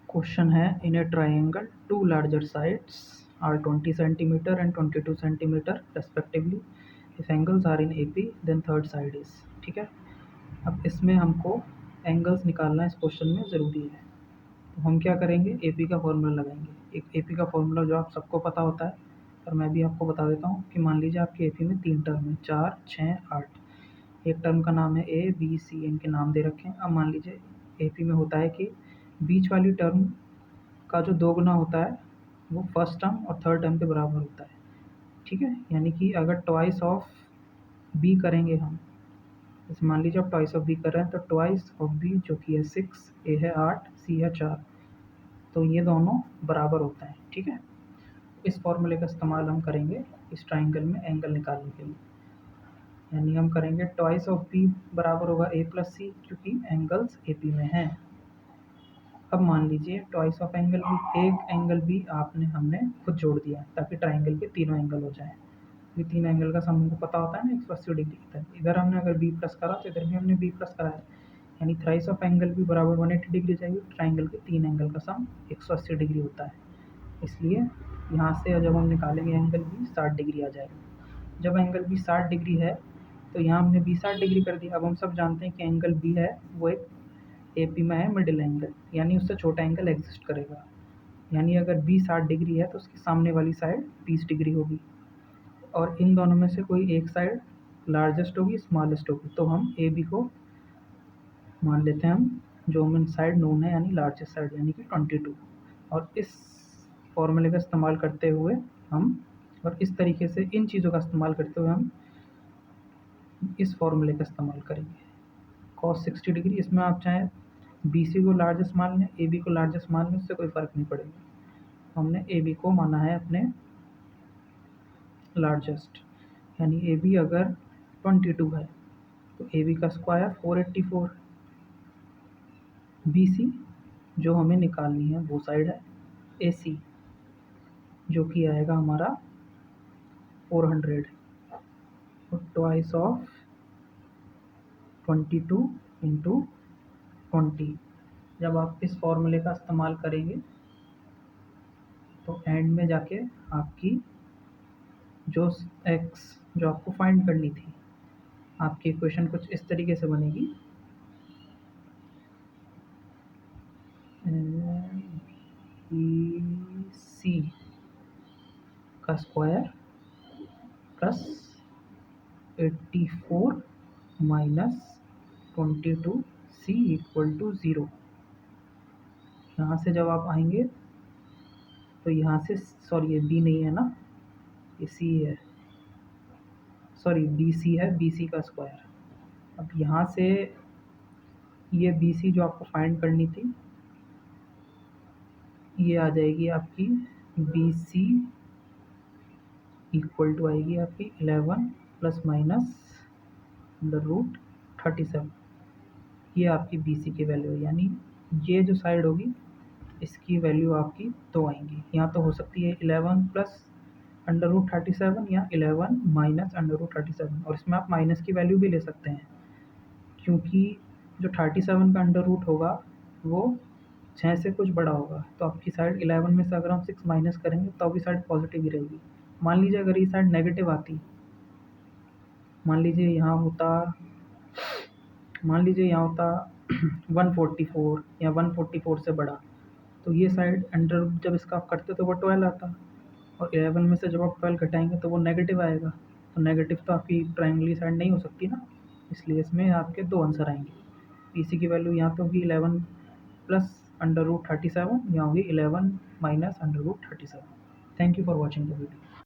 Question है in a triangle two larger sides are 20 centimetre and 22 centimetre respectively. If angles are in AP then third side is. ठीक है, अब इसमें हमको angles निकालना इस क्वेश्चन में ज़रूरी है। तो हम क्या करेंगे, AP का फॉर्मूला लगाएंगे। एक AP का फॉर्मूला जो आप सबको पता होता है, पर मैं भी आपको बता देता हूँ कि मान लीजिए आपके AP में 3 टर्म है, 4, 6, 8। एक टर्म का नाम है A, B, C, इनके नाम दे रखे हैं। अब मान लीजिए AP में होता है कि बीच वाली टर्म का जो दोगुना होता है वो फर्स्ट टर्म और थर्ड टर्म के बराबर होता है। ठीक है, यानी कि अगर ट्वाइस ऑफ बी करेंगे हम, जैसे मान लीजिए आप ट्वाइस ऑफ बी कर रहे हैं तो ट्वाइस ऑफ बी जो कि है 6, ए है 8, सी है 4, तो ये दोनों बराबर होता है। ठीक है, इस फॉर्मूले का इस्तेमाल हम करेंगे इस ट्राइंगल में एंगल निकालने के लिए। यानी हम करेंगे ट्वाइस ऑफ बी बराबर होगा A प्लस सी, क्योंकि एंगल्स AP में हैं। अब मान लीजिए ट्वाइस ऑफ एंगल भी, एक एंगल भी हमने खुद जोड़ दिया ताकि ट्राइंगल के तीनों एंगल हो जाए। ये तीन एंगल का सम हमको पता होता है ना 180 डिग्री की। इधर हमने अगर B प्लस करा तो इधर भी हमने B प्लस करा है, यानी थ्राइस ऑफ एंगल भी बराबर 180 डिग्री जाएगी। ट्राइंगल के तीन एंगल का सम 180 डिग्री होता है, इसलिए यहाँ से जब हम निकालेंगे एंगल भी 60 डिग्री आ जाएगा। जब एंगल भी 60 डिग्री है तो यहाँ हमने भी 60 डिग्री कर दिया। अब हम सब जानते हैं कि एंगल B है वो एक AP में है मिडिल एंगल, यानी उससे छोटा एंगल एग्जिस्ट करेगा। यानी अगर B 60 डिग्री है तो उसकी सामने वाली साइड 20 डिग्री होगी, और इन दोनों में से कोई एक साइड लार्जेस्ट होगी, स्मॉलेस्ट होगी। तो हम AB को मान लेते हैं हम जो हमें साइड नोन है, यानी लार्जेस्ट साइड, यानी कि 22। और इस फॉर्मूले का इस्तेमाल करते हुए हम, और इस तरीके से इन चीज़ों का इस्तेमाल करते हुए हम इस फॉर्मूले का इस्तेमाल करेंगे। cos 60 डिग्री, इसमें आप चाहें BC को लार्जेस्ट मान लें, AB को लार्जेस्ट मान लें, उससे कोई फ़र्क नहीं पड़ेगा। हमने AB को माना है अपने लार्जेस्ट, यानी AB अगर 22 है तो AB का स्क्वायर 484। BC जो हमें निकालनी है वो साइड है AC, जो कि आएगा हमारा 400, और ट्वाइस ऑफ 22 इंटू 20। जब आप इस फॉर्मूले का इस्तेमाल करेंगे तो एंड में जाके आपकी जो x जो आपको फाइंड करनी थी, आपकी इक्वेशन कुछ इस तरीके से बनेगी। BC का square plus 84 minus 22C equal to 0। यहाँ से जब आप आएंगे तो यहाँ से, सॉरी ये B नहीं है ना, ये C है, सॉरी BC है, BC का स्क्वायर। अब यहाँ से ये BC जो आपको फाइंड करनी थी, ये आ जाएगी आपकी BC इक्वल टू आएगी आपकी 11 प्लस माइनस √37। ये आपकी BC की वैल्यू है, यानी ये जो साइड होगी इसकी वैल्यू आपकी 2 आएंगी। यहाँ तो हो सकती है 11 प्लस √37 या 11 माइनस √37, और इसमें आप माइनस की वैल्यू भी ले सकते हैं, क्योंकि जो 37 का अंडर रूट होगा वो 6 से कुछ बड़ा होगा। तो आपकी साइड 11 में से अगर हम 6 माइनस करेंगे तो अभी साइड पॉजिटिव ही रहेगी। मान लीजिए अगर ये साइड नेगेटिव आती, मान लीजिए यहाँ होता 144 या 144 से बड़ा, तो ये साइड अंडर रूट जब इसका आप करते तो वो 12 आता, और 11 में से जब आप 12 घटाएंगे तो वो नेगेटिव आएगा। तो नेगेटिव तो आपकी ट्रायंगली साइड नहीं हो सकती ना, इसलिए इसमें आपके 2 आंसर आएंगे। BC की वैल्यू यहाँ पे होगी 11 प्लस √37, यहाँ होगी 11 minus √37। Thank you for watching the video.